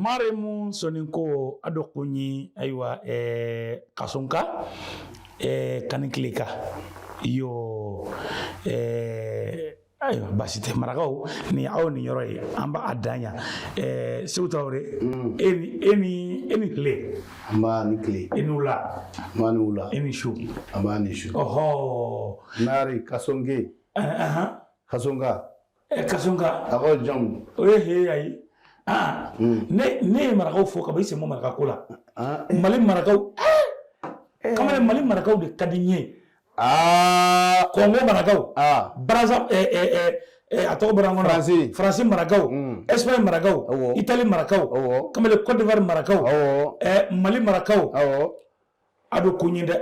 Maremu Soninko Adokunyi Aywa Kasonka Kaniklika yo ayo basite maragaw ni aw ni yoro yi amba adanya sewtawre eni kle amba ni kle enula manula eni shu amba ni shu oho nari kasonge kasonga kasonga ago jam he ay ne maragaw fo ka bayse mo maragaw kula mali maragaw kamale mali maragaw de kadinye Congo maragaw Brazza ato barangona France maragaw Espagne maragaw Italie maragaw kamale Côte d'Ivoire maragaw Mali maragaw ado kunyinde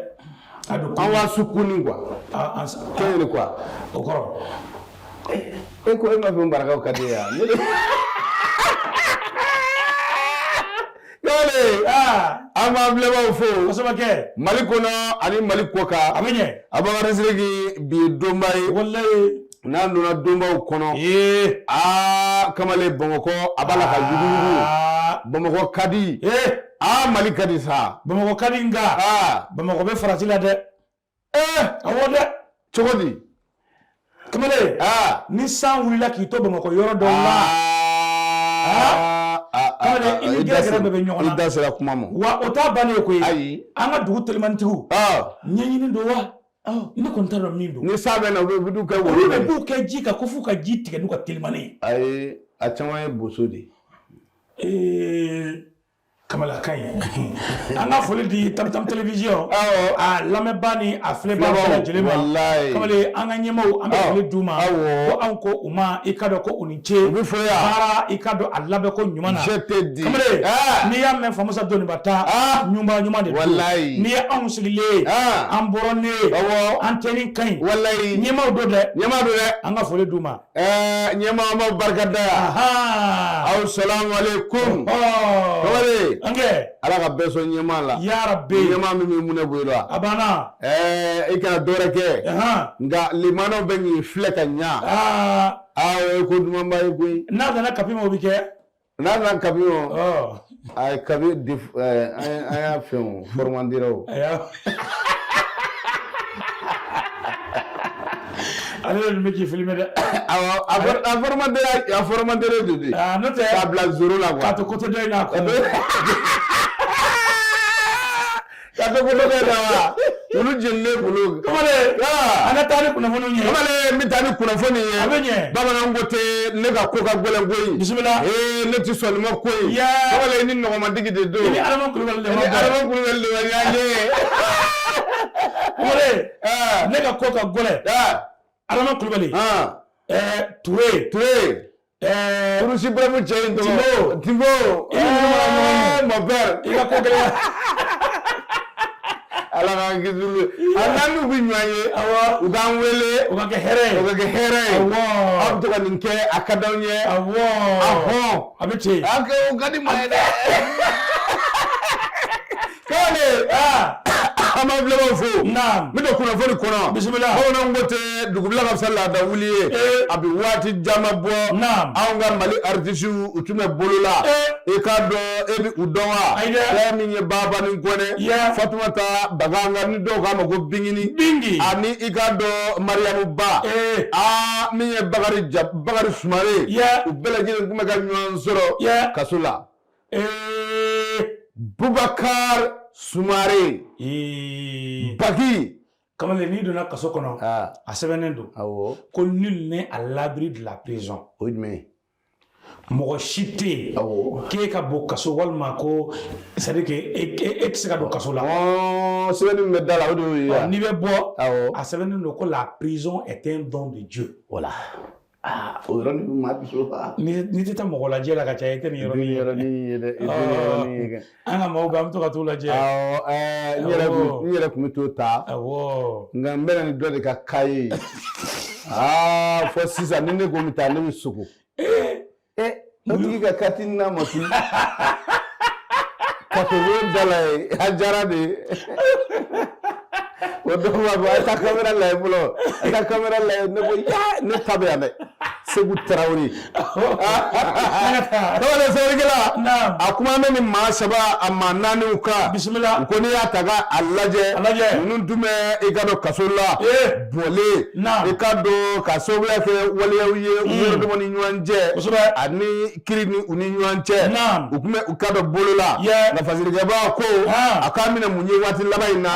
ado awa sukuni quoi kene quoi okoro ko ma fi maragaw kadia ama blema fo osomake mali kono ani mali koka amenye abagara siregi bi dombay wallahi nando na dombaw kono kamale Bamako abala ka yugu Bamako kadi mali kadi sa Bamako kadi nga Bamako be farati la de awode chogodi kamale ni san wulila ki to Bamako yoro do la ini gɛrɛ bɛ ɲɔgɔn na i da sera kuma ma wa o t'a bannen koyi ayi an ka dugu telimantigiw ɲɛɲini don wa ne kɔni t'a dɔn min don ni sa bɛ na u bɛ kɛ olu bɛ b'u kɛ ji kan ko f'u ka ji tigɛ n'u ka telimani ayi a caman ye boso de Kamala Kaye an ka foli di Tam télévision lamɛnba ni a filɛbaa bɛɛ lajɛlen ma kamale an ka ɲɛmaaw an bɛ foli d'u ma ko anw ko u ma i ka dɔn ko u ni ce baara i ka dɔn a labɛn ko ɲuman na kamale n'i y'a mɛn Famusa Doniba ta ɲuman de don n'i ye anw sigilen an bɔrɔnnen an tɛni ka ɲi ɲɛmaaw do dɛ an ka foli d'u ma ɲɛmaa ma barika da aw salamu alaikum kamale ala ka bɛɛ sɔn ɲɛmaa la ya rabbi ɲɛmaa min bɛ munɛ bɔ i la a banna i kana dɔwɛrɛ kɛ nka limanaw bɛ ɲi filɛ ka ɲa ko dumanba ye koyi n'a nana kapi ma o bɛ kɛ n'a nana kapi ma a ye kapi an y'a fɛn o foromandira o ale de bɛ k'i filmer dɛ a foromandira de de n'o tɛ k'a bila zoro la quoi k'a to côté dɔ in na k'a to côté dɔ in na wa olu jenilen bolo kamale an ka taa ni kunnafoniw ye kamale n bɛ taa ni kunnafoni ye a bɛ ɲɛ bamananw ko tɛ ne ka ko ka gɛlɛn koyi bisimila ne tɛ sɔn nin ma koyi kamale ni nɔgɔmatigi de don ni Adama Kulubali de ma y'a ye kamale ne ka ko ka gɛlɛn Adama Kulubali Touré Urusi Bravo cɛ in tɔgɔ Timbo mon père i ka ko gɛlɛn ala k'an kisi olu a n'an bɛ ɲɔgɔn ye u k'an wele o ka kɛ hɛrɛ ye aw bɛ to ka nin kɛ a ka d'anw ye a bɛ ten o ka di maa ye dɛ k'ale an b'a filɛbaaw fo n bɛ don kunnafoni kɔnɔ bisimila bamananw ko tɛ dugubila ka fisa laada wuli ye a bɛ waati caman bɔ anw ka Mali artisiw u tun bɛ bolo la i k'a dɔn e bɛ u dɔn wa fɛn min ye Baba ni Kɔnɛ Fatumata Baganga ni dɔw k'a ma ko Bingini ani i k'a dɔn Mariamu Ba min ye Bakari Sumare u bɛɛ lajɛlen tun bɛ ka ɲɔgɔn sɔrɔ kaso la Bubakar Sumare Baki kamale n'i donna kaso kɔnɔ a sɛbɛnnen don ko nul n'est à l'abri de la prison o ye jumɛn ye mɔgɔ si tɛ yen k'e ka bɔ kaso walima ko c'est à dire que e tɛ se ka don kaso la sɛbɛnni min bɛ da la o de y'o ye n'i bɛ bɔ a sɛbɛnnen don ko la prison est un don de Dieu voilà o yɔrɔnin bɛ maa biso la n'i tɛ taa mɔgɔ lajɛ la ka caya i tɛ nin yɔrɔnin ye dɛ i tɛ nin yɔrɔnin ye kɛ an ka maaw bɛ an bɛ to ka t'u lajɛ n yɛrɛ tun bɛ t'o ta nka n bɛna nin dɔ de ka k'a ye fɔ sisan ni ne ko n bɛ taa ne bɛ sogo o tigi ka kati n'a ma tunu ka fɔ da la ye a diyara de o dɔw b'a fɔ a ye taa kamera lajɛ fɔlɔ a ye taa kamera lajɛ ne ko ne ta bɛ yan dɛ Segu Traoré dole sarigila akuma meni ma saba amma nani uka bismillah ko ni ataga alaje nunu dume igado kasola bole ikado kasobla ke waliye uyo do ni nyanje ani kirini uni nyanje ukume ukado bolola na fazirige ba ko akamina munye wati labaina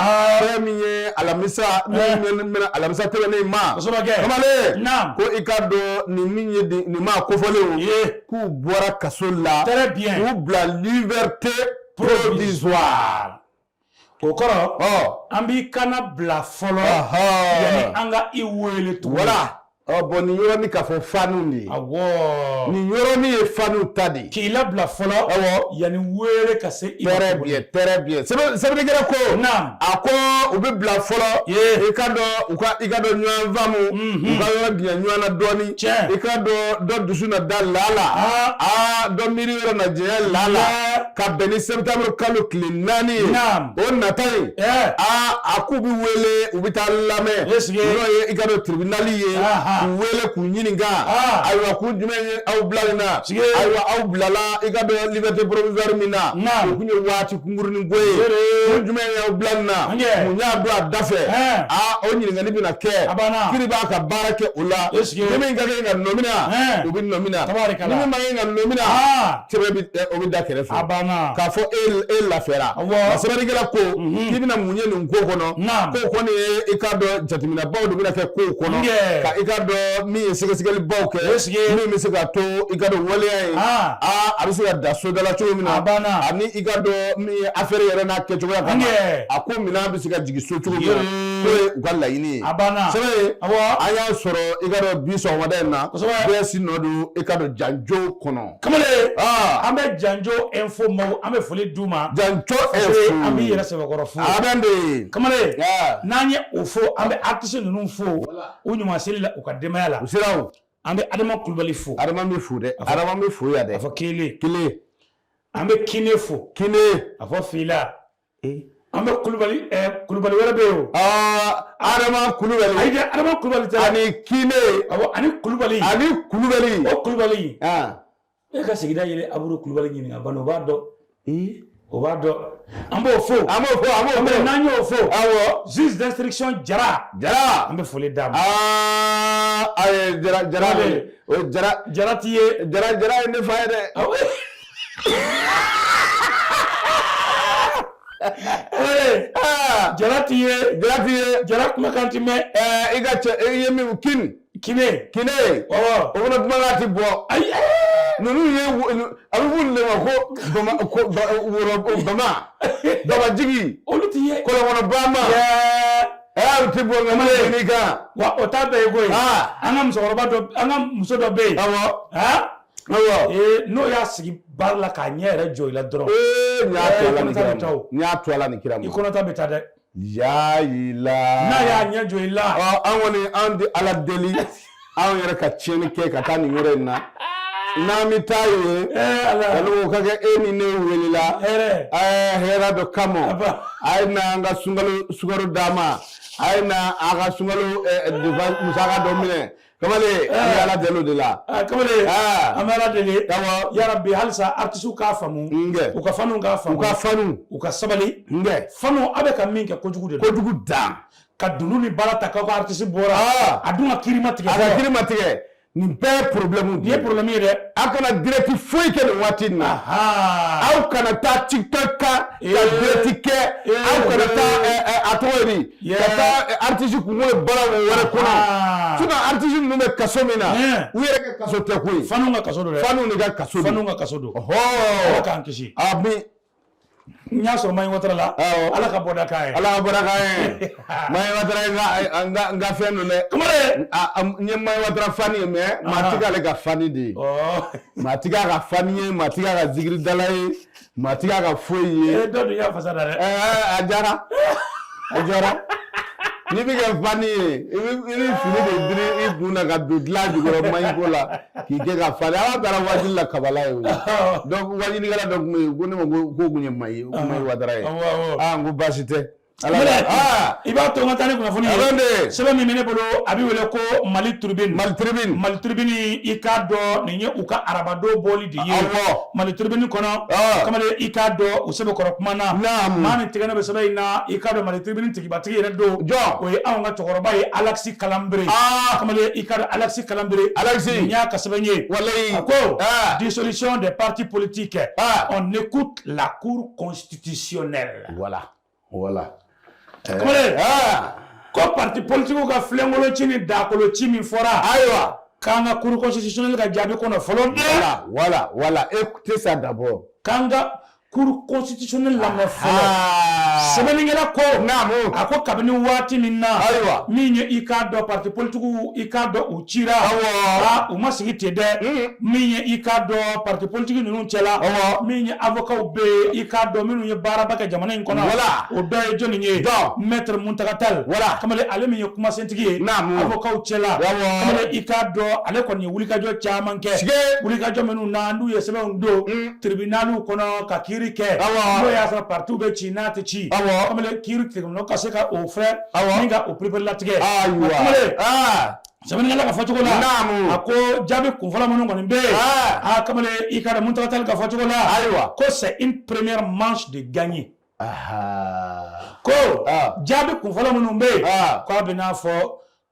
minye alamisa mena alamisa tele ne ma kamale ko ikado ni minye ni ma ko fole ku bora kasola ku bla liberté provisoire okoro ambi kana bla folo yani anga iwele tu voilà bon ni yoro ni ka fo fanu ni ni yoro ni e fanu tadi ki la bla folo yani wele ka se très bien c'est bien ko nam ako ubi bla folo ikado nyan vamu ukado nyan na doni ikado do dusuna dalala do miri yoro na je lala ka beni septembre kalo klinani on natai akubi wele ubita lame no ikado tribunali wele kunyininga aywa kunjumenye au blalina aywa au blala igado liberté provisoire mina kunyo wati kunguruni ngoye kunjumenye au blalina munya do adafe onyininga nibina ke kiriba ka barake ula nimi ngage nomina ubin nomina nimi mayenga nomina tebebi obida kerefu ka fo el la fera masabari gela ko kibina munye ni ngokono ko kone ikado jatimina bawdo mina ke ko kono ka ikado mi sigali bawke mi se ka to igado wale ai abise ka daso dala cho mina ani igado mi affaire yere na ke choya kama ako mina bise ka jigiso cho mina ko gwalla yini sebe aya soro igado biso wadenna besi nodu igado janjo kono kamale ambe janjo info mo ambe foli duma janjo info ambe yere se bakoro fu abende kamale nanye ofo ambe artiste nunu fo unyuma selila ukadema yala usirawo ambe adama kulubali fo adama mi fu de adama mi fu ya de afo kile ambe kine fo afo fila ambe kulubali wala beyo adama kulubali ayde adama kulubali ta ani kine ani kulubali o kulubali e ka sigida yele aburu kulubali nyini abano bado obado ambo fo ambe nanyo fo juge d'instruction jara ambe fole dam ay jara tiye jara ne faade jara kuma kanti me igache yemi kine ona kuma ngati bo ay nunu ye abubulle ko bama jigi oluti ye ko wona bama tibo ngam ni ka wa otabe go anga muso do be no ya sigi barla ka nyere joy la dro nya tola ni kiram ikono tabe tade ya ila na ya nya joy la awoni andi ala deli awon yere ka cheni ke ka tani ngore na mi tayo alo kage eni ne welila hera do kamo aina nga sungalo dama aina aga sungalo device musaga domine kamale ala delo de la kamale amara dele ya rabbi halsa artisu ka famu ukafanu ukasabali fanu abe ka minke kojugu da ka dununi barata ka artisu bora aduna kirimatige ni be problème ni problème yede akana direct foi ke no watina au kana ta tiktok ka direct ke au kana ta atori kata artiste ku mo bara wala kono tuna artiste no me kasomina were ke kasote ku fanu nga kasodo fanu ni ga kasodo kan kishi abi nyaso may watra la ala ka boda kay may watra nga fenno le kamare nyem may watra fani me matiga le ga fani de matiga ga fani matiga ga zigri dalay matiga ga foye do ya fasada re ajara ni bi ga fani ini fini de diri ibuna ga dodla jugoro may gola ki ke ga fani ala dara wajin la kabala yo donc wajin gala donc me gune mo ko gunye may watra ngu basite i b'a to n ka taa ni kunnafoni ye sɛbɛn min bɛ ne bolo a bɛ wele ko Mali Tribune Mali Tribune i k'a dɔn nin ye u ka arabadon bɔli de ye Mali Tribune kɔnɔ kamalen i k'a dɔn u sɛbɛkɔrɔ kuma na maa min tigɛ ne bɛ sɛbɛn in na i k'a dɔn Mali Tribune tigibatigi yɛrɛ don o ye anw ka cɛkɔrɔba ye Alexis Kalanbere kamalen i k'a dɔn Alexis Kalanbere nin y'a ka sɛbɛn ye a ko dissolution des partis politiques on écoute la Cour constitutionnelle voilà kamalen ko parti politique ka filenkoloci ni dakoloci min fɔra ayiwa k'an ka Cour constitutionnelle ka jaabi kɔnɔ fɔlɔ voilà écoutez ça d'abord k'an ka Cour constitutionnelle lamɛn fɔlɔ sɛbɛnnikɛla ko a ko kabini waati min na min ye i k'a dɔn parti politique i k'a dɔn u cira u ma sigi ten dɛ min ye i k'a dɔn parti politique ninnu cɛla min ye avocat bɛ i k'a dɔn minnu ye baaraba kɛ jamana in kɔnɔ o dɔ ye jɔnni ye maître Muntaka Tall kamalen ale min ye kumasentigi ye avocat cɛla kamalen i k'a dɔn ale kɔni ye wulikajɔ caman kɛ wulikajɔ minnu na n'u ye sɛbɛnw don tribunaliw kɔnɔ ka kiiri kɛ n'o y'a sɔrɔ parti bɛ ci n'a tɛ ci kamalen kiiri tigɛ ka se ka o fɛ ni ka o prépare latigɛ kamalen sɛbɛnnikɛla ka fɔcogo la a ko jaabi kunfɔlɔ minnu kɔni bɛ yen kamalen i ka dɔn Muntaka Tall ka fɔcogo la ko c'est une première manche de gagner ko jaabi kunfɔlɔ minnu bɛ yen k'a bɛ n'a fɔ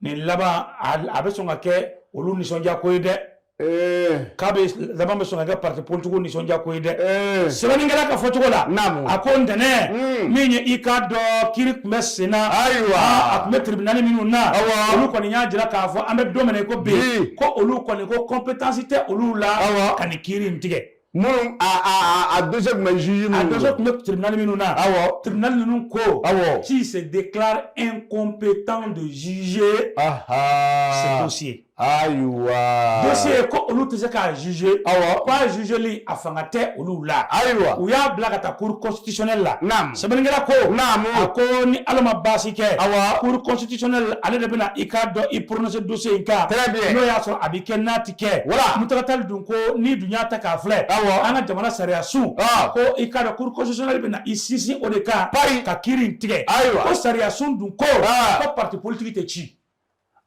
nin laban a bɛ sɔn ka kɛ olu nisɔndiya ko ye dɛ k'a bɛ laban bɛ sɔn ka kɛ parti politique nisɔndiya ko ye dɛ sɛbɛnnikɛla ka fɔcogo la a ko ntɛnɛn min ye i k'a dɔn kiiri tun bɛ sen na a tun bɛ tribunal minnu na olu kɔni y'a jira k'a fɔ an bɛ don min na i ko bi ko olu kɔni ko compétence tɛ olu la ka nin kiiri in tigɛ minnu a dɛsɛ tun bɛ juge minnu a dɛsɛ tun bɛ tribunal minnu na tribunal ninnu ko qui se déclare incompétent de juger ce dossier ayiwa dossier ko olu tɛ se k'a juger k'a jugeli a fanga tɛ olu la u y'a bila ka taa Cour constitutionnelle la sɛbɛnnikɛla ko a ko ni Ala ma baasi kɛ Cour constitutionnelle ale de bɛna i k'a dɔn i prononcer dossier in kan n'o y'a sɔrɔ a bɛ kɛ n'a tɛ kɛ Muntaka Tall dun ko ni dun y'a ta k'a filɛ an ka jamana sariya sun ko i k'a dɔn Cour constitutionnelle bɛna i sinsin o de kan ka kiiri in tigɛ ko sariya sun dun ko parti politique tɛ ci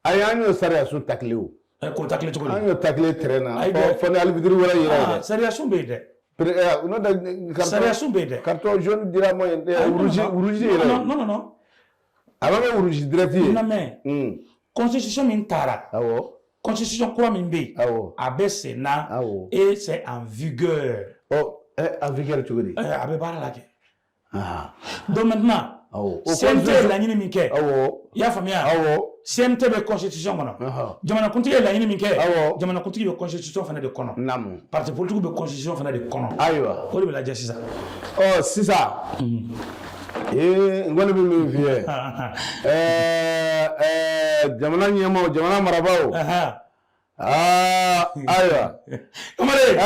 ayi an y'o sariya sun takile o ko takile cogo an y'o takile terrain na fɔ ni alibidiri wɛrɛ yɛrɛ dɛ sariya sun bɛ yen dɛ n'o tɛ sariya sun bɛ yen dɛ carton jaune dira ma rouge yɛrɛ non a bɛ kɛ rouge direct ye lamɛn constitution min taara constitution kura min bɛ yen a bɛ sen na et c'est en vigueur en vigueur cogo di a bɛ baara la kɛ donc maintenant CNT ye laɲini min kɛ i y'a faamuya CNT bɛ constitution kɔnɔ jamanakuntigi ye laɲini min kɛ jamanakuntigi bɛ constitution fana de kɔnɔ parti politique bɛ constitution fana de kɔnɔ ayiwa o de bɛ lajɛ sisan sisan n kɔni bɛ min f'i ye jamana ɲɛmaaw jamana marabaaw ayiwa kamalen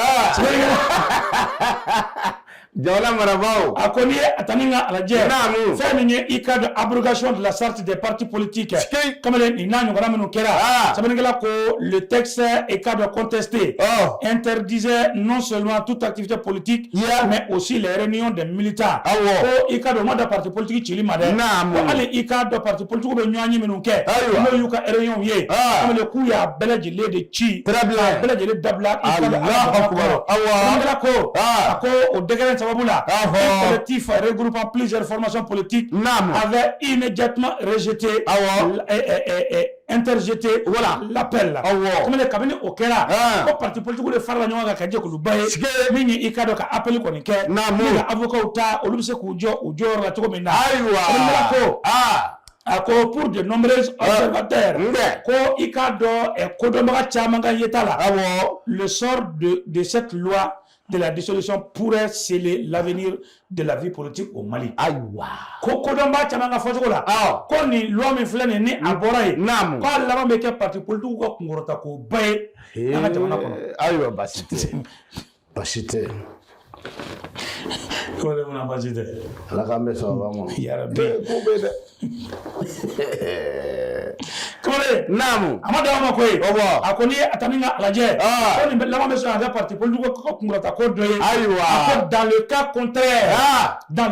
jamana marabaaw a ko n'i ye a ta ni ka lajɛ fɛn min ye i ka dɔn abrogation de la charte des partis politiques kamalen nin n'a ɲɔgɔnna minnu kɛra sɛbɛnnikɛla ko le texte est ka dɔn contesté interdisait non seulement toute activité politique mais aussi les réunions des militants ko i ka dɔn o ma da parti politique cili ma dɛ ko hali i ka dɔn parti politique bɛ ɲɔgɔn ye minnu kɛ n'o y'u ka réunion ye kamalen k'u y'a bɛɛ lajɛlen de ci a bɛɛ lajɛlen dabila i ka dɔn sɛbɛnnikɛla ko a ko o décret sababu la un collectif regroupant plusieurs formations politiques avait immédiatement rejeté interjeté l'appel comme kabini o kɛra ko parti politique de farala ɲɔgɔn kan ka jɛ k'olu ba ye min ye i ka dɔn ka appel kɔni kɛ min ka avocat ta olu bɛ se k'u jɔ u jɔyɔrɔ la cogo min na ko a ko pour de nombreux observateurs ko i ka dɔn kodɔnbaga caman ka yeta la le sort de cette loi de la dissolution pourrait sceller l'avenir de la vie politique au Mali. Aïwa. Ko kodɔnba caman ka fɔcogo la. Ko nin loi min filɛ nin ni a bɔra yen. Ko a laban bɛ kɛ parti politique ka kunkɔrɔta ko ba ye an ka jamana kɔnɔ. Ayiwa baasi tɛ. Baasi tɛ. Ko de mun baasi tɛ. Ala k'an bɛ sababa ma. Yarabi. Ko bɛ dɛ. kamale namu amada ma koy akoni ataninga alaje ko ni lama beso anga parti politique ko kumrata ko doye dans le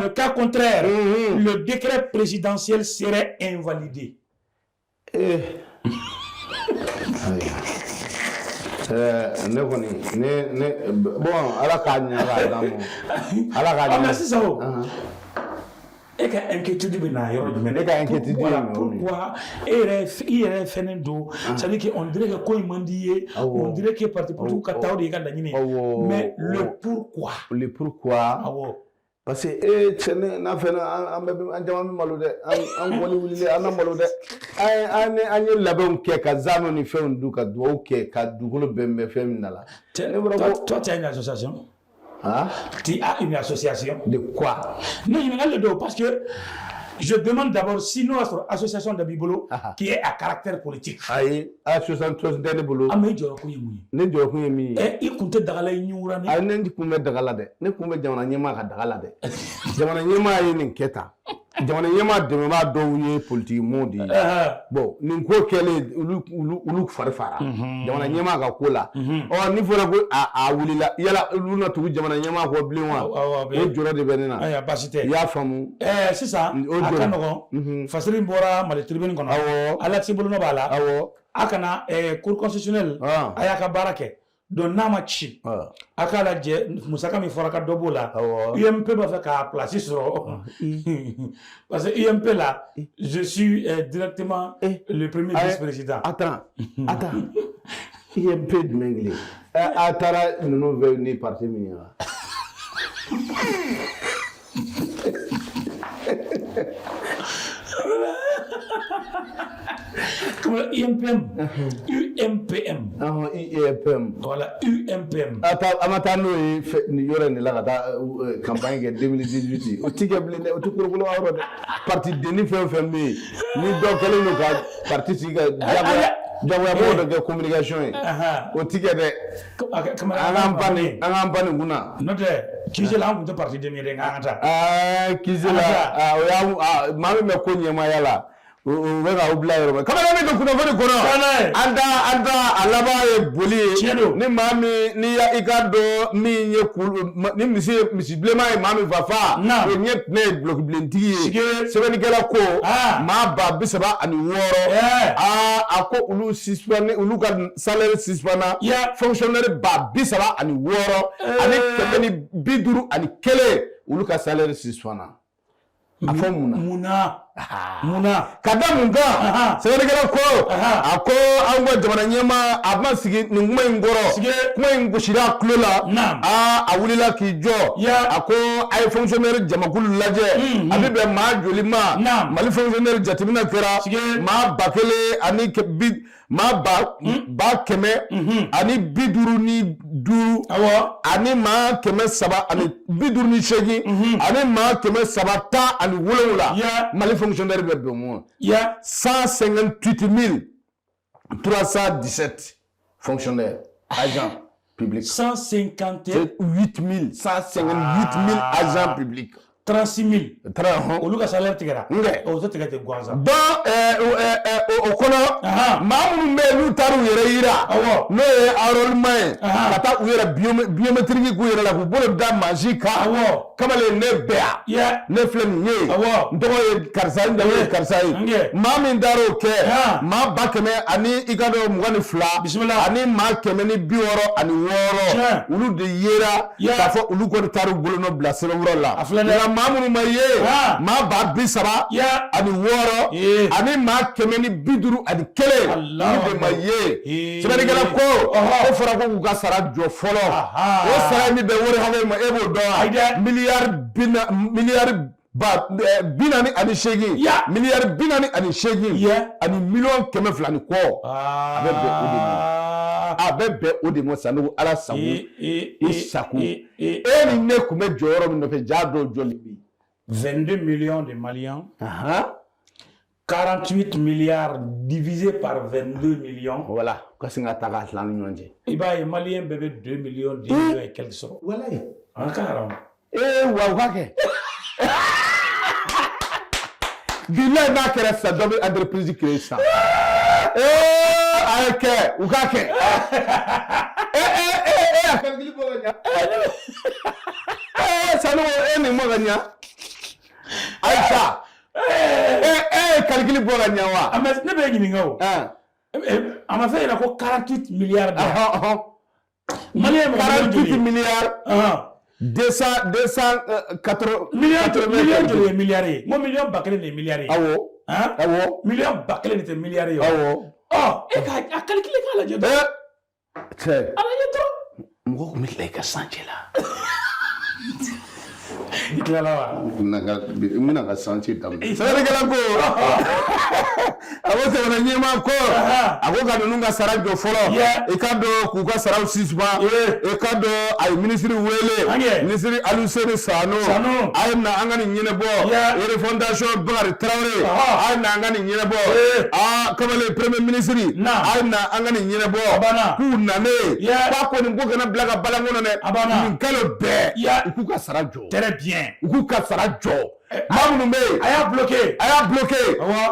cas contraire le décret présidentiel serait invalidé ne kɔni ne bon ala k'a ɲɛ k'a d'a ma ala k'a ɲɛ mais sisan o e ka inquiétude bɛ na yɔrɔ jumɛn ne ka inquiétude pourquoi i yɛrɛ fɛnnen don c'est à dire que on dirait que ko in man di ye on dirait que parti politique ka taa o de y'i ka laɲini mais le pourquoi parce que cɛne n'a fɛnɛ an caman bɛ malo dɛ an kɔni wulilen an na malo dɛ an ye labɛnw kɛ ka zanu ni fɛnw dun ka dugawu kɛ ka dugukolo bɛnbɛn fɛn min na la. Toi tu as une association? Tu as une association? De quoi? Non, je me regarde le dos parce que je demande d'abord si notre association de Bibolo qui est à caractère politique. Aïe, association de Bibolo. Ah mais je reconnais moi. Ne je reconnais mi. Eh, il compte dagala inyura ni. Ah ne ndi kumbe dagala de. Ne kumbe jamana nyema ka dagala de. Jamana nyema yi ni keta. Jamana nyema de ma do ye politique modi. Bon, ni ko kele ulu farfara. Jamana nyema ka kola. Oh ni fora ko a wulila yala ulu na tu jamana nyema ko blinwa. O jora de benena. Aya basite. Ya famu. C'est ça. Akanogo fasiri bora mali tribune kono ala tibulu no bala akana cour constitutionnel ayaka barake don nama chi akala je musaka mi foraka dobola UMP ba fa ka place sur parce que UMP là je suis directement le premier vice-président. Attends UMP de mengle atara nous venir parti minira. Comme UMPM. UMPM. UMPM. Voilà, UMPM. Amatano ni yore ni la kata campagne de 2018. O tike blinde o tukuru awro de parti deni fem ni do kele no ka parti siga jawa de communication. O tike de angampani guna. Note kizela ngu parti deni de ngata. Kizela mami me konye mayala. Wega ubla yoro kama nami ko kuna fodi kono anda alaba e boli ni mami ni ya igado mi nye kulu ni misi blema e mami vafa e nye ne block blenti sebe ni gela ko ma ba bisaba ani woro ako ulu sispane ulu ka salaire sispana fonctionnaire ba bisaba ani woro ani kemeni biduru ani kele ulu ka salaire sispana afọ muna kada munga sɛgɛdɛgɛla ko a ko an ka jamana ɲɛma a ma sigi nin kuma in kɔrɔ kuma in gosira a tulo la a wulila k'i jɔ a ko a ye fonctionnaire jamakulu lajɛ a bɛ bɛn maa joli ma Mali fonctionnaire jateminɛ kɛra maa 1000 maa ba kɛmɛ ani 55 ani maa 350 ani 58 ani maa 317 Mali fonctionnaire bɛ bɛn mun 158 317 fonctionnaires agents publics 158 000 agents publics 36 000 olu ka salaire tigɛra o tɛ tigɛ tɛ gansan o kɔnɔ maa minnu bɛ yen n'u taara u yɛrɛ yira n'o ye enrôlement ye ka taa u yɛrɛ biométrique k'u yɛrɛ la k'u bolo da mansin kan kamalen ne bɛ yan ne filɛ nin ye n tɔgɔ ye karisa ye n jamu ye karisa ye maa min taara o kɛ maa 100 ani i ka dɔn 22 ani maa 160 ani 6 olu de yera k'a fɔ olu kɔni taara u bolo nɔ bila sɛbɛnfura la maa minnu ma ye maa 30 ani 6 ani maa 150 ani 1 olu de ma ye sɛbɛnnikɛla ko o fɔra ko k'u ka sara jɔ fɔlɔ o sara min bɛ wari hakɛ ma e b'o dɔn wa miliyari 48 miliyari 48 ani miliyɔn 200 ni kɔ a bɛ bɛn o de ma Sanogo ala sago i sago e ni ne tun bɛ jɔ yɔrɔ min nɔfɛ jaa dɔw jɔlen bɛ 22 millions de Maliens 48 milliards divisé par 22 millions. Voilà. Qu'est-ce que tu as fait là, Nyonje? Il va y Malien bébé 2 millions, 10 millions et quelques sortes. Voilà. Encore. Wawake. Bila n'a qu'à ça, d'abord entreprise créée ça. ayeke ukake akalgili boganya sanu ni moganya Aisha calcul boganya wa ama ne be nyini ngawo ama fe na ko 48 milliards de malien 48 milliards 280 milliards mo million bakele ne milliards awo million bakele ne milliards yo awo e ka calculer ka la jodo ala jodo mo ko mi leka sanchela mina ka sanchi dam sare gala ko awose wana nyema ko agoga nunga sarajo folo ikado ku ka saraw sisba ikado ay ministry wele ministry alusene sano ay na angani nyine bo ere fondation Bakary Traoré ay na angani nyine bo comme le premier ministre ay na angani nyine bo ku nane ba ko ni boga na blaga balangono ne ni kalo be ku ka sarajo très bien ku ka sarajo Mamoume aya bloqué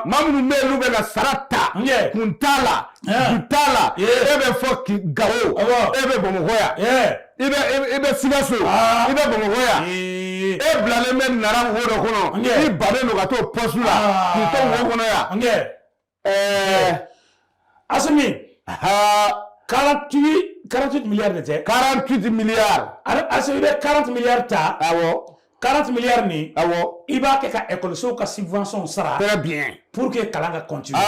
Mamoume lube la sarata kuntala dutala ebe foki gawo ebe bomogoya ebe sigaso ebe bomogoya blale men naram wodo kono I bade no gato posula ki to wo kono ya asmi 48 milliards de 48 milliards asmi 40 milliards ta awo 40 milliards ni awo iba ke ka école so ka subvention sara très bien pour que kalanga continue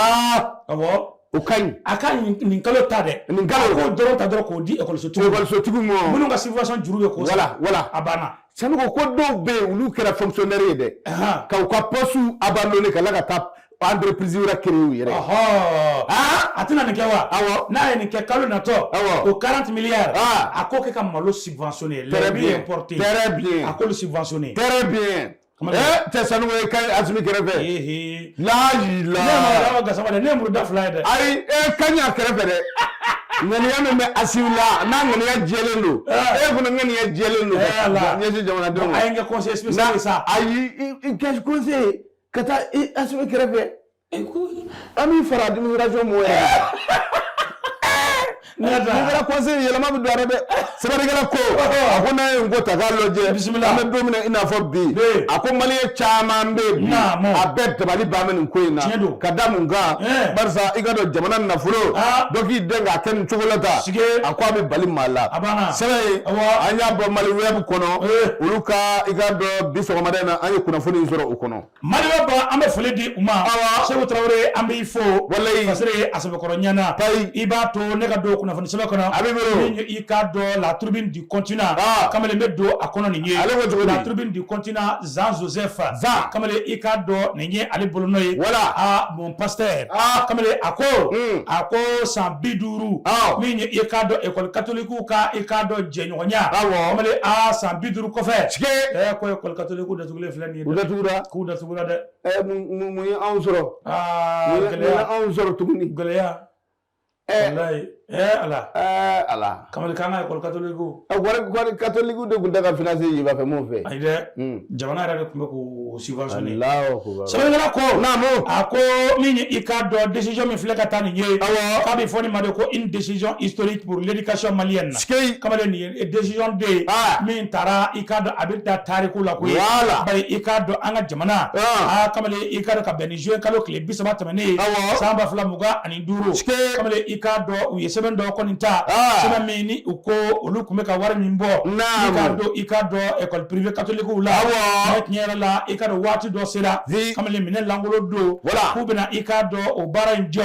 awo okayi aka ni kalo ta de ni kalo ko doro ta doro ko di école so tugu mo munu ka subvention juru ko voilà abana sanu ko do be ulu kera fonctionnaire de ka ko posu abandonner kala ka tap entreprise ura créer yere atina ni kewa na ni ke kalo na to ko 40 milliards ako ke ka malo subventionner les biens importés très bien ako le subventionner très bien te sanu kay azmi kerebe la ila ga sama de nemru da flyde ay kanya kerebe de ngani ya me asila na ngani ya jelelo kuna ngani ya jelelo nyezi jamana dongo ay nga conseil spécial ça ay quel conseil kata asmi kerebe ami fara administration moya Nigera conseil yelama bi doare be sebarigala ko akona ngo tagaloje bismillah ame domina ina fo bi ako maliye chamambe bi abet bali bamen ko ina kadamunga barsa igado jamana na fulo doki denga ken chokolata ako abi bali mala sebe anya bo mali web kono uluka igado biso madena anya kuna funi zoro ukono mali web ambe fuli di uma Sekou Traoré ambe ifo wallahi fasere asabe koronyana iba to nega do kuna funi sebe kono ni ikado la tribune du continent kamele medo akono ni la tribune du continent Jean Joseph kamele ikado ni ali bolonoye voilà mon pasteur kamele ako sans biduru ni ikado école catholique ka ikado jenyonya kamele sans biduru ko fe ko école catholique da tugule flani ku da tugura de mu ansoro ansoro tuguni galeya wallahi ala kamal kana école catholique agora catholique de gunda financer yiba fe mon fe ayde jamana ra ko ko subventionné Allahu akbar sabela ko namo ako ni ikado décision mi fleka tani nye ka bi foni made ko une décision historique pour l'éducation malienne kamale ni décision de min tara ikado abita tariku la ko bay ikado anga jamana kamale ikado ka beni jouer kalo clé bisama tamane samba flamuga ani duro kamale ikado seben do koninta seben mini uko ulukume ka wari mimbo ikado école privée catholique ou la nyera la ikado wati do sera kamele minen langolo do kubena ikado o bara njo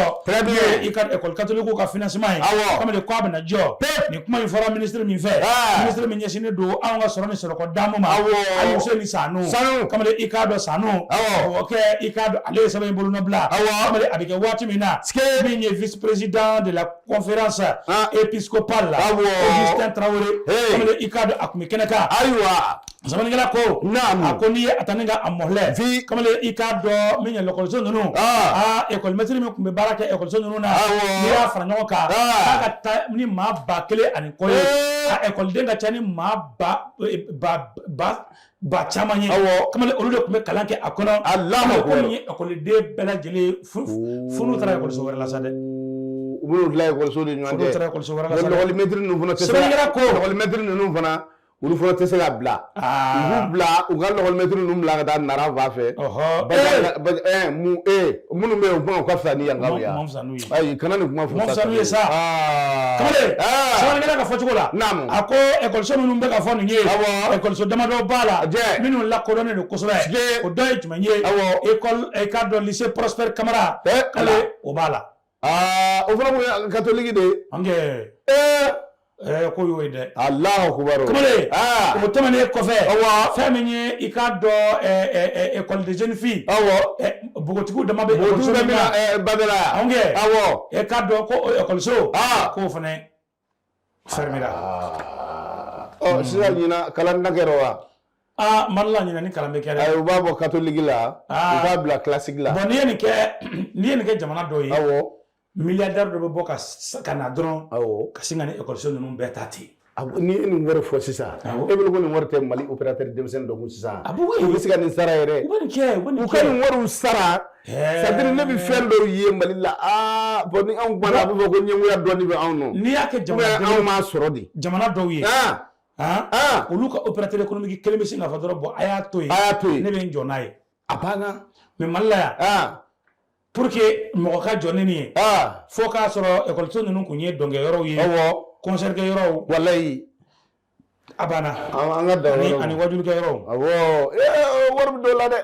ikado école catholique ka financement kamele ko bena jo ni kuma infora ministre min fait ministre min yesine do anga sorone soro ko damuma ali useni sanu kamele ikado sanu ok ikado ale seben bolu nobla kamele abike wati mina min vice président de la conférence épiscopale Augustin Traoré comme le ikado akumikeneka aywa zamanigala ko akoni ataninga amohle comme le ikado minya l'école zonunu école maître mi kumbe baraka école zonunu na ya franyoka aka ni ma bakele ani koye école denga chani ma ba chamanye comme le olude kumbe kalanke akono Allah ko ni école de bela jele funu tra école so wala sade bolo la école de ɲɔgɔn cɛ l'école maître ninnu fana tɛ se l'école maître ninnu fana olu fana tɛ se ka bila u b'u bila u ka l'école maître ninnu bila ka taa nara fan fɛ minnu bɛ yen u kuma u ka fisa ni yankaw ye ayi kana nin kuma fɔ sa ye sa kamalen sɛbɛnnikɛla ka fɔcogo la a ko école minnu bɛ ka fɔ nin ye école damadɔ b'a la minnu lakodɔnnen don kosɛbɛ o dɔ ye jumɛn ye école k'a dɔn lycée Prosper Camara k'ale o b'a la o fana kun ye catholique de ko y'o ye dɛ Allahu akbar kamalen o tɛmɛnen kɔfɛ fɛn min ye i k'a dɔn école de jeunes filles bogotigiw dama bɛ école so min na Badara k'a dɔn ko école k'o fana fermera sisan ɲina kalan na kɛra wa Mali la ɲina ni kalan bɛ kɛ dɛ u b'a bɔ catholique la u b'a bila classique la bon n'i ye nin kɛ jamana dɔ ye milliardaire dɔ bɛ bɔ ka na dɔrɔn ka sin ka ni école ninnu bɛɛ ta ten ni ye nin wari fɔ sisan e bolo ko nin wari tɛ Mali opérateur denmisɛnnin dɔ kun sisan u bɛ se ka nin sara yɛrɛ u ka nin wariw sara c'est-à-dire ne bɛ fɛn dɔw ye Mali la bon ni anw kumana a bɛ fɔ ko ɲɛngoya dɔɔni bɛ anw nɔ n'i y'a kɛ anw m'a sɔrɔ de jamana dɔw ye olu ka opérateur économique kelen bɛ sin k'a fɔ dɔrɔn bon a y'a to yen ne bɛ n jɔ n'a ye a banna mais Mali la yan pour que mɔgɔ ka jɔ ne nin ye fo k'a sɔrɔ école ninnu kun ye dɔnkɛ yɔrɔw ye concert kɛ yɔrɔw walayi a banna an ka da yɔrɔ ani wajulu kɛ yɔrɔw wari bɛ dɔ la dɛ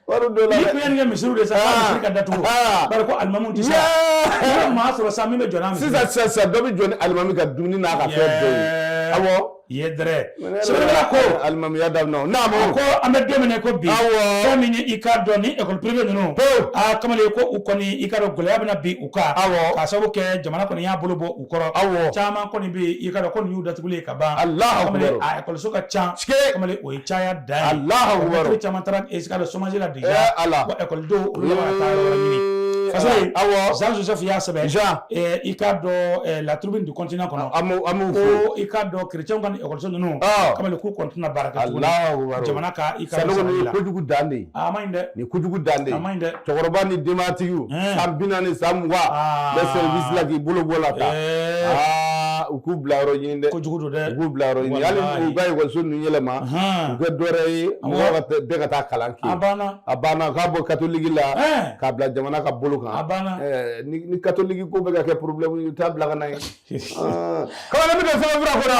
wari dɔ la dɛ ni kun ye nin kɛ misiriw de sa misiri ka datugu bari ko alimamu tɛ sa maa sɔrɔ sa min bɛ jɔ n'a misiri sisan dɔ bɛ jɔ ni alimami ka dumuni n'a ka fɛn dɔw ye awɔ ye dɛrɛ sɛbɛnnikɛla ko alimamiya daminɛ naamu ko an bɛ don min na ko bi fɛn min ye i k'a dɔn ni école privée ninnu kamalen ko u kɔni i k'a dɔn gɛlɛya bɛna bin u kan k'a sababu kɛ jamana kɔni y'a bolo bɔ u kɔrɔ caman kɔni bɛ yen i k'a dɔn ko nin y'u datugulen ka ban kamalen a école ka ca kamalen o ye caya dan ye caman taara i k'a dɔn chômage la déjà wa école denw olu yɛrɛ ka taa yɔrɔ wɛrɛ ɲini faso Jean Joseph y'a sɛbɛn i k'a dɔn la tribune du continent kɔnɔ ko i k'a dɔn chrétien ka école ninnu kamalen k'u kɔntina baara kɛ tuguni jamana ka i ka sabali la kojugu dan de a ma ɲi dɛ ni kojugu dan de a ma ɲi dɛ cɛkɔrɔba ni denbatigiw san 40 san 20 bɛ service la k'i bolo bɔ la ta u k'u bila yɔrɔ ɲini dɛ kojugu don dɛ u k'u bila yɔrɔ ɲini hali u ka école ninnu yɛlɛma u kɛ dɔwɛrɛ ye mɔgɔ bɛɛ ka taa kalan kɛ a banna k'a bɔ catholique la k'a bila jamana ka bolo kan a banna ni catholique ko bɛ ka kɛ problème ye u t'a bila ka na ye kamalen bɛ kɛ sɛbɛnfura kɔnɔ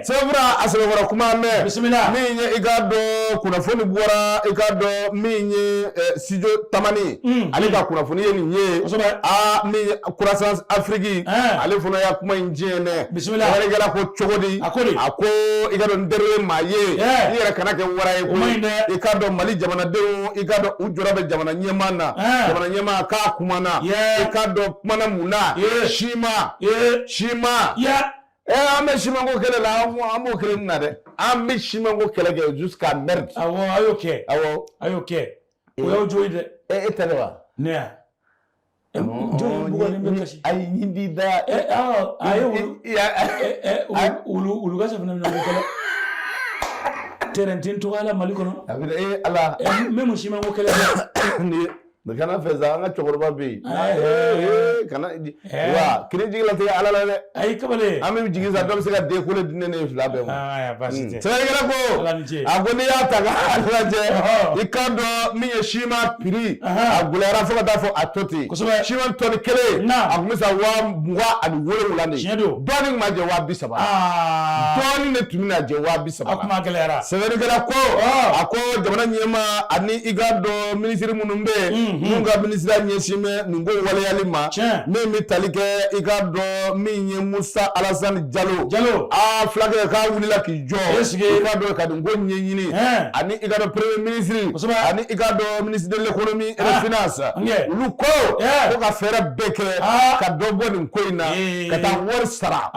sɛbɛnfura a sɛbɛnfura kuma mɛn bisimila min ye i k'a dɔn kunnafoni bɔra i k'a dɔn min ye studio tamani ale ka kunnafoni ye nin ye min ye croissance Afrique ale fana y'a kuma in diɲɛ dɛ bisimila wɛrɛ kɛra ko cogo di a ko i ka dɔn n teri ye maa ye i yɛrɛ kana kɛ wara ye ko i k'a dɔn Mali jamanadenw i k'a dɔn u jɔra bɛ jamana ɲɛmaa na jamana ɲɛmaa k'a kumana i k'a dɔn kumana mun na sima an bɛ simanko kɛlɛ la an b'o kɛlɛ nin na dɛ an bɛ simanko kɛlɛ kɛ jusqu'à merde awɔ a y'o kɛ a y'o kɛ o y'aw jo ye dɛ e tɛ ne wa ne ya jo ye bugɔlen bɛ kasi ayi nin di da a ye wulu ka safunɛ minɛ kɛlɛ terrain tɔgɔ la Mali kɔnɔ ala même simanko kɛlɛ mais kana fɛ sa an ka cɛkɔrɔba bɛ yen kana wa kini jigi latigɛ ala la dɛ ayi kamalen an bɛ jigin sa dɔ bɛ se ka den kolo di ne ne fila bɛɛ ma sɛbɛnnikɛla ko a ko n'i y'a ta k'a lajɛ i k'a dɔn min ye siman prix a gɛlɛyara fo ka taa fɔ a to ten siman tɔni kelen a tun bɛ sa 27,000 de tiɲɛ don dɔɔni tun ma jɛ 30,000 dɔɔni de tun bɛna jɛ 30,000 a kuma gɛlɛyara sɛbɛnnikɛla ko a ko jamana ɲɛmaa ani i k'a dɔn minisiri minnu bɛ yen mun ka minisiriya ɲɛsin bɛ nin ko waleyali ma min bɛ tali kɛ i ka dɔn min ye Musa Alasani Jalo fulakɛ k'a wulila k'i jɔ i ka dɔn ka nin ko ɲɛɲini ani i ka dɔn premier ministre ani i ka dɔn ministre de l'économie et des finances olu ko ka fɛɛrɛ bɛɛ kɛ ka dɔ bɔ nin ko in na ka taa wari sara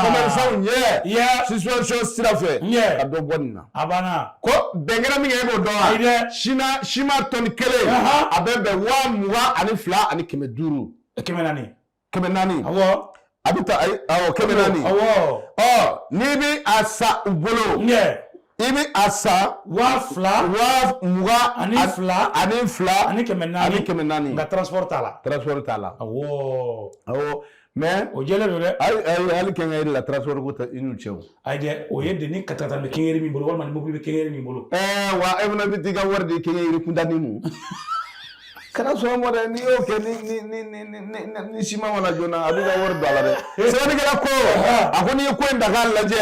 commerçants ɲɛ suspension sira fɛ ka dɔ bɔ nin na a banna ko bɛnkɛra min kɛ e b'o dɔn wa siman tɔni kelen a bɛ bɛn 22,000 ani 500 400 awɔ a bɛ taa awɔ 400 n'i bɛ a sa u bolo i bɛ a san 20,000 ani fila ani 400 nka transport t'a la awɔ mais o jɛlen don dɛ hali kɛngɛrɛ la transport ko tɛ i n'u cɛ o ayi dɛ o ye de ni kata bɛ kɛngɛrɛ min bolo walima ni mobili bɛ kɛngɛrɛ min bolo wa e fana bɛ t'i ka wari di kɛngɛrɛ kuntanni mu kana sɔn ma dɛ n'i y'o kɛ ni siman mana joona a b'i ka wari don a la dɛ sɛbɛnnikɛla ko a ko n'i ye ko in ta k'a lajɛ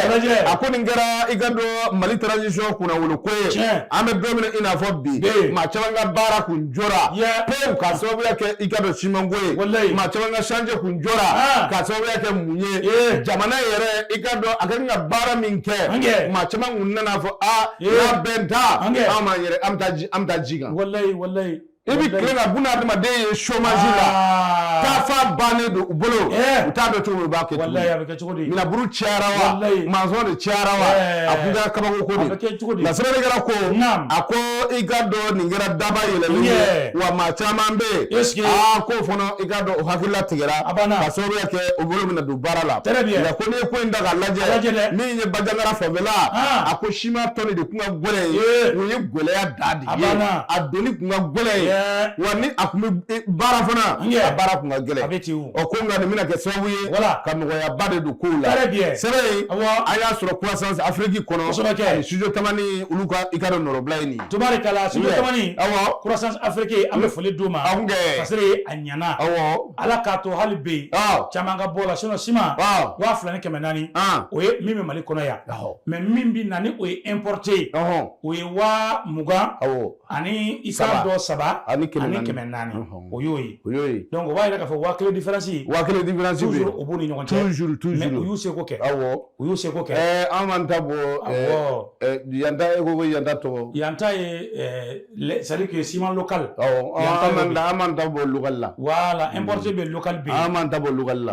a ko nin kɛra i ka dɔn Mali transition kunnawolo ko ye an bɛ don min i n'a fɔ bi maa caman ka baara kun jɔra pewu k'a sababuya kɛ i ka dɔn siman ko ye maa caman ka chantier kun jɔra k'a sababuya kɛ mun ye jamana yɛrɛ i ka dɔn a ka kan ka baara min kɛ maa caman kun nana fɔ n'a bɛn ta an b'an yɛrɛ an bɛ taa ji kan i bɛ tile na buna adamaden ye chômage la taafa bannen don u bolo u t'a dɔn cogo min u b'a kɛ cogo di minɛburu cayara wa mansɔn de cayara wa a kun kɛra kabako ko de nka sɛbɛnnikɛla ko a ko i ka dɔn nin kɛra daba yɛlɛlen ye wa maa caman bɛ yen k'o fana i ka dɔn o hakilila tigɛra ka sababuya kɛ o bolo bɛna don baara la nka ko n'i ye ko in da k'a lajɛ min ye Bajangara fanfɛla a ko siman tɔnni de kun ka gɛlɛn ye o ye gɛlɛya da de ye a donni kun ka gɛlɛn ye wa ni a kun bɛ baara fana a baara kun ka gɛlɛn ko nka nin bɛna kɛ sababu ye ka nɔgɔyaba de don kow la sɛbɛn an y'a sɔrɔ croissance Afrique kɔnɔ ani studio tamani olu ka i ka dɔn nɔrɔbila ye nin tubarikala studio tamani croissance Afrique an bɛ foli d'u ma parce que a ɲana ala k'a to hali bi caman ka bɔ la sinon siman 2,400 o ye min bɛ Mali kɔnɔ yan mais min bɛ na ni o ye importé o ye 20,000 ani i ka dɔn 3 ani 400 o y'o ye donc o b'a yira k'a fɔ 1,000 différence toujours o b'u ni ɲɔgɔn cɛ mais u y'u seko kɛ an m'an ta bɔ yanta e ko yanta tɔgɔ yanta ye c'est à dire que ciment local an m'an ta bɔ local la voilà importé bɛ local bɛ an m'an ta bɔ local la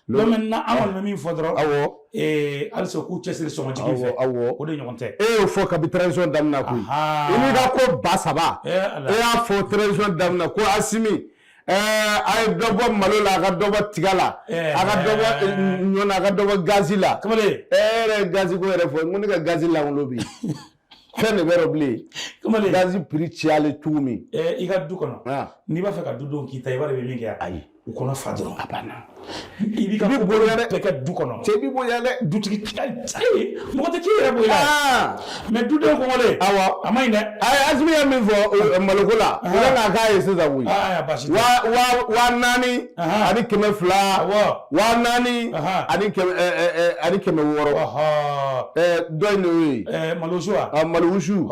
donc maintenant an kɔni bɛ min fɔ dɔrɔn halisa k'u cɛsiri sɔngɔjigi fɛ o de ɲɔgɔn tɛ e y'o fɔ kabi transition daminɛ koyi i n'i ka ko ba saba e y'a fɔ transition daminɛ ko Asimi a ye dɔ bɔ malo la a ka dɔ bɔ tiga la a ka dɔ bɔ ɲɔ na a ka dɔ bɔ gazi la kamalen yɛrɛ gazi ko yɛrɛ fɔ n ko ne ka gazi lankolon bi fɛn de bɛ yɔrɔ bilen gazi prix cayalen cogo min i ka du kɔnɔ n'i b'a fɛ ka du dɔw k'i ta i b'a dɔn i bɛ min kɛ ayi u kɔnɔ fa dɔrɔn a banna i b'i ka ko bɛɛ kɛ du kɔnɔ cɛ b'i bonya dɛ dutigi mɔgɔ tɛ k'i yɛrɛ bonya mais dudenw kɔngɔlen awɔ a ma ɲi dɛ Asimi ye min fɔ maloko la o ka k'a k'a ye sisan koyi 4,000 ani 200 4,000 ani 600 dɔ in de y'o ye malowusu wa malowusu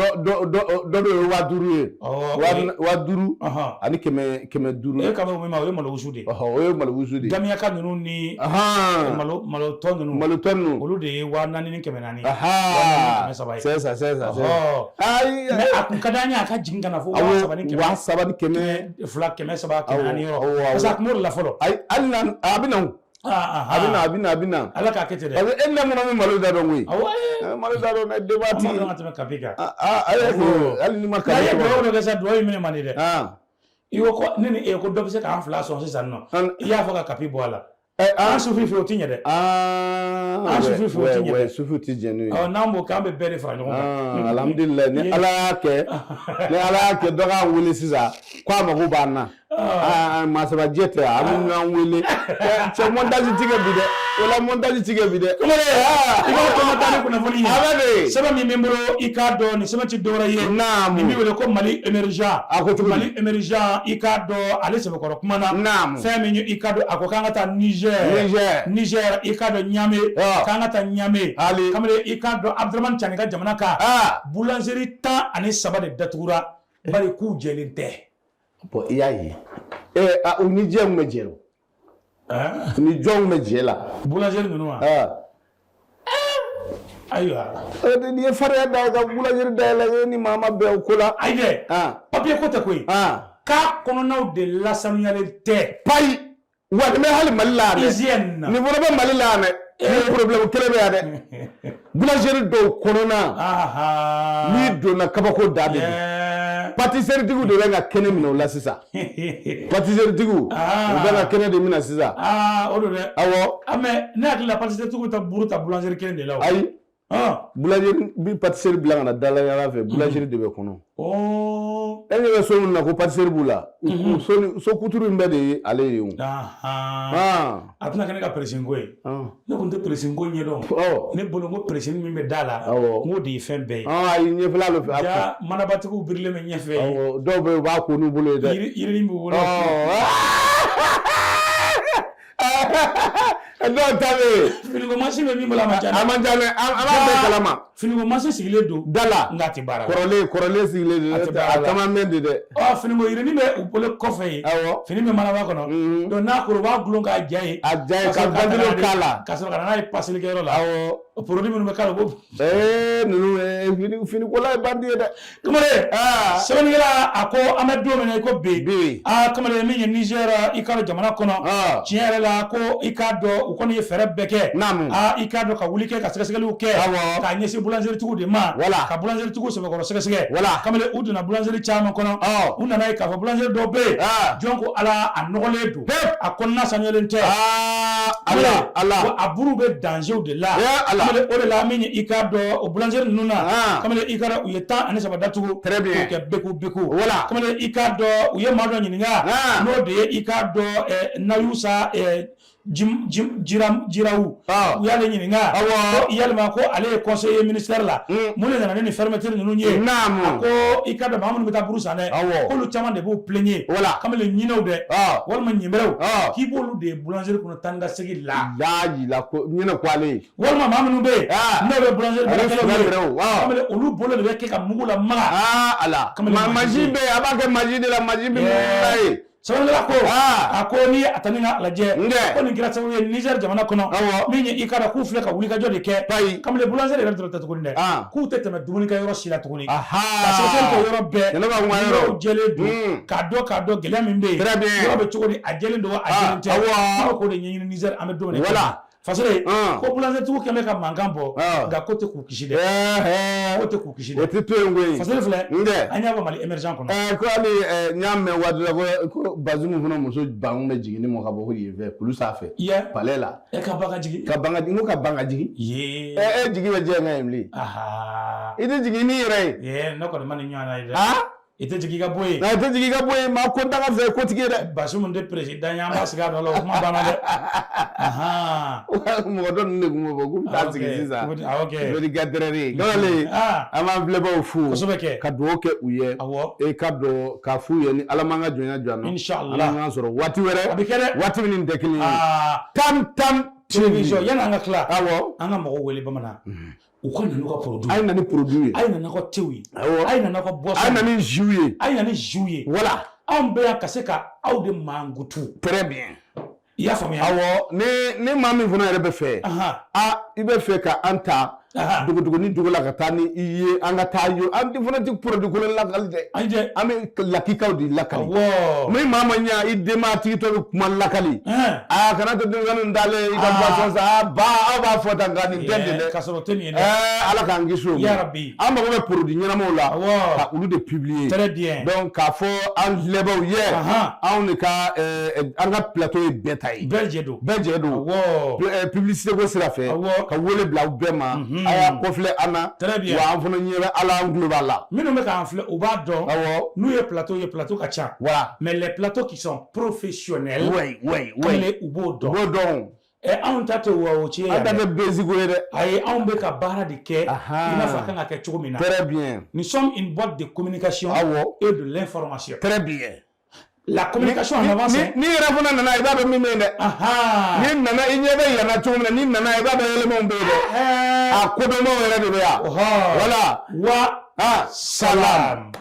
dɔ de ye 5,000 ye 5,000 ani 500 e ka bɔ min ma o ye malowusu de o ye malowusu de gamiyaka ninnu ni malotɔ ninnu olu de ye 4,000 ni 400 c'est ça mais a kun ka d'an ye a ka jigin ka na fo 7,000 ni 200 300 400 yɔrɔ parce que a kun b'o de la fɔlɔ hali a bɛ na a bɛ na ala k'a kɛ ten dɛ parce que e na mana min malo da dɔn koyi malo da dɔn ne debaati an ka tɛmɛ kabi kan hali ni ma kabi kan duwawu dɔ kɛ sa duwawu minɛ man di dɛ i ko ko ne ni e ko dɔ bɛ se k'an fila sɔn sisan nɔ i y'a fɔ ka kapi bɔ a la an sufi fɛ o ti ɲɛ dɛ an sufi fɛ o ti ɲɛ dɛ sufi ti jɛ n'o ye n'an b'o kɛ an bɛ bɛɛ de fara ɲɔgɔn kan alhamdulilayi ni ala y'a kɛ dɔ k'an wele sisan ko a mago b'an na masabajɛ tɛ a bɛ ɲɔgɔn wele cɛ montage tigɛ bi dɛ o la montage tigɛ bi dɛ i b'a tɔmɔ taa ni kunnafoni ye sɛbɛn min bɛ n bolo i k'a dɔn nin sɛbɛn ti dɔwɛrɛ ye nin bɛ wele ko Mali émergent a ko cogo Mali émergent i k'a dɔn ale sɛbɛkɔrɔ kuma na fɛn min i k'a dɔn a ko k'an ka taa Niger i k'a dɔn Niamey k'an ka taa Niamey kamalen i k'a dɔn Abdramane Tiani ka jamana kan boulangerie 13 de datugura bari k'u jɛlen tɛ bon i y'a ye u ni jɛ mun bɛ jɛ o ni jɔnw bɛ jɛ la boulangerie ninnu wa ayiwa n'i ye farinya da ka boulangerie dayɛlɛ ni maa ma bɛn o ko la ayi dɛ papier ko tɛ koyi k'a kɔnɔnaw de lasanuyalen tɛ payi wa nin bɛ hali Mali la yan dɛ nin fana bɛ Mali la yan dɛ ni problème kelen bɛ yan dɛ boulangerie dɔw kɔnɔna n'i donna kabako da de pâtisserie tigiw de bɛ ka kɛnɛ minɛ o la sisan pâtisserie tigiw u bɛ ka kɛnɛ de minɛ sisan o don dɛ awɔ mais ne hakili la pâtisserie tigiw ta buru ta boulangerie kelen de la o ayi boulangerie bi pâtisserie bila kana dala yala fɛ boulangerie de bɛ kɔnɔ e ɲɛ bɛ so min na ko pâtisserie b'u la so kuturu in bɛɛ de ye ale ye o a tɛna kɛ ne ka pressing ko ye ne kun tɛ pressing ko ɲɛdɔn ne bolo ko pressing min bɛ da la n k'o de ye fɛn bɛɛ ye ayi ɲɛfɛla dɔ fɛ ja manabatigiw birilen bɛ ɲɛfɛ dɔw bɛ yen u b'a ko n'u bolo ye dɛ yirini b'u bolo dɔw ta bɛ yen finiko masi bɛ min bolo a man ca dɛ an b'a bɛɛ kalama finiko masi sigilen don da la nka a tɛ baara kɔrɔlen sigilen don a caman mɛn de dɛ finiko yirini bɛ u bolo kɔfɛ yen fini bɛ manaba kɔnɔ donc n'a kɔrɔ u b'a gulon k'a ja ye ka bandilo k'a la ka sɔrɔ ka na n'a ye pasilikɛyɔrɔ la produit minnu bɛ k'a la ko ninnu finikola ye bandi ye dɛ kamalen sɛbɛnnikɛla a ko an bɛ don min na i ko bi kamalen min ye Niger i ka jamana kɔnɔ tiɲɛ yɛrɛ la ko i k'a dɔn u kɔni ye fɛɛrɛ bɛɛ kɛ i k'a dɔn ka wuli kɛ ka sɛgɛsɛgɛliw kɛ k'a ɲɛsin boulangerie tigiw de ma ka boulangerie tigiw sɛbɛkɔrɔ sɛgɛsɛgɛ kamalen u donna boulangerie caman kɔnɔ u nana ye k'a fɔ boulangerie dɔw bɛ yen jɔn ko ala a nɔgɔlen don a kɔnɔna sanuyalen tɛ a buru bɛ danger de la kamalen o de la min i k'a dɔn o boulangerie ninnu na kamalen i k'a dɔn u ye 13 datugu k'o kɛ beku kamalen i k'a dɔn u ye maa dɔ ɲininka n'o de ye i k'a dɔn Nayusa Jirawu u y'ale ɲininka yalima ko ale ye conseiller ministère la mun de nana ni fermeture ninnu ye a ko i ka dɔn maa minnu bɛ taa buru san dɛ k'olu caman de b'o plaigner kamalen ɲinɛw dɛ walima ɲinbɛrɛw k'i b'olu de ye boulangerie kɔnɔ taa ni ka segin la ɲinɛ ko ale walima maa minnu bɛ yen n'o bɛ boulangerie baarakɛlaw ye kamalen olu bolo de bɛ kɛ ka mugu la maga machine bɛ yen a b'a kɛ machine de la machine bɛ mugu ye sɛbɛnnikɛla ko a ko ni a ta ni ka lajɛ ko nin kɛra sababu ye Niger jamana kɔnɔ min ye i ka dɔn k'u filɛ ka wulikajɔ de kɛ kamalen boulangerie yɛrɛ dɔrɔn tɛ tuguni dɛ k'u tɛ tɛmɛ dumunikɛyɔrɔ si la tuguni ka sɛgɛsɛgɛli kɛ yɔrɔ bɛɛ yɔrɔ jɛlen don k'a dɔn gɛlɛya min bɛ yen yɔrɔ bɛ cogo di a jɛlen don a jɛlen tɛ n'o ko de ɲɛɲini Niger an bɛ don min na fasole ko boulangerie tigiw kɛmɛ ka mankan bɔ nka ko tɛ k'u kisi dɛ ko tɛ k'u kisi dɛ o tɛ to yen koyi fasole filɛ an y'a fɔ Mali émergent kɔnɔ ko hali n y'a mɛn waati la ko Bazoum fana muso ban bɛ jigin ni mɔgɔ ka bɔ ko yen fɛ kulu sanfɛ palais la ka ban ka jigin n ko ka ban ka jigin e jigi bɛ jɛ ŋa ye bilen i tɛ jigin n'i yɛrɛ ye ne kɔni ma nin ɲɔgɔn na ye dɛ i tɛ jigin ka bɔ yen i tɛ jigin ka bɔ yen maa ko daga fɛ kotigi ye dɛ Bazoum tɛ président ye an b'a sigi a dɔ la o kuma banna dɛ mɔgɔ dɔ ninnu de tun b'o fɔ k'u bɛ taa sigi sisan vérificateur kamalen an b'an filɛbaaw fo ka dugawu kɛ u ye ka dɔn k'a f'u ye ni Ala m'an ka jɔnya jɔ an na Inch'Allah Ala m'an sɔrɔ waati wɛrɛ a bɛ kɛ dɛ waati min tɛ kelen ye Tam télévision yanni an ka tila an ka mɔgɔw wele bamanan u ka na n'u ka produit a ye na ni produit ye a ye na n'aw ka tew ye a ye na n'aw ka boisson a ye na ni jus ye a ye na ni jus ye voilà anw bɛ yan ka se ka aw de mankutu très bien i y'a faamuya ni maa min fana yɛrɛ bɛ fɛ i bɛ fɛ ka an ta duguni dugu la ka taa ni i ye an ka taa yo an fana tɛ produit kolon lakali dɛ an bɛ lakikaw de lakali ni maa ma ɲa i denma tigi tɔ bɛ kuma lakali kana to denmisɛnninw dalen i ka boisson san aw b'a fɔ tan nka nin tɛ nin dɛ ka sɔrɔ o tɛ nin ye dɛ Ala k'an kisi o ma an mago bɛ produit ɲɛnamaw la ka olu de publier très bien donc k'a fɔ an filɛbaaw ye anw de ka an ka plateau ye bɛɛ ta ye bɛɛ jɛ don publicité ko sira fɛ ka wele bila aw bɛɛ ma a y'a kɔfilɛ an na wa an fana ɲɛ bɛ Ala an tulo b'a la minnu bɛ k'an filɛ u b'a dɔn n'u ye plateau ka ca mais les plateaux qui sont professionnels u b'o dɔn anw ta tɛ wa o ci ye an ta tɛ basique ye dɛ ayi anw bɛ ka baara de kɛ i n'a fɔ a kan ka kɛ cogo min na très bien nous sommes une boîte de communication et de l'information très bien la communication en avance ni yɛrɛ fana nana i b'a dɔn min bɛ yen dɛ ni nana i ɲɛ bɛ yɛlɛma cogo min na ni nana i b'a dɔn yɛlɛmaw bɛ yen dɛ a kodɔnnaw yɛrɛ de bɛ yan voilà wa salam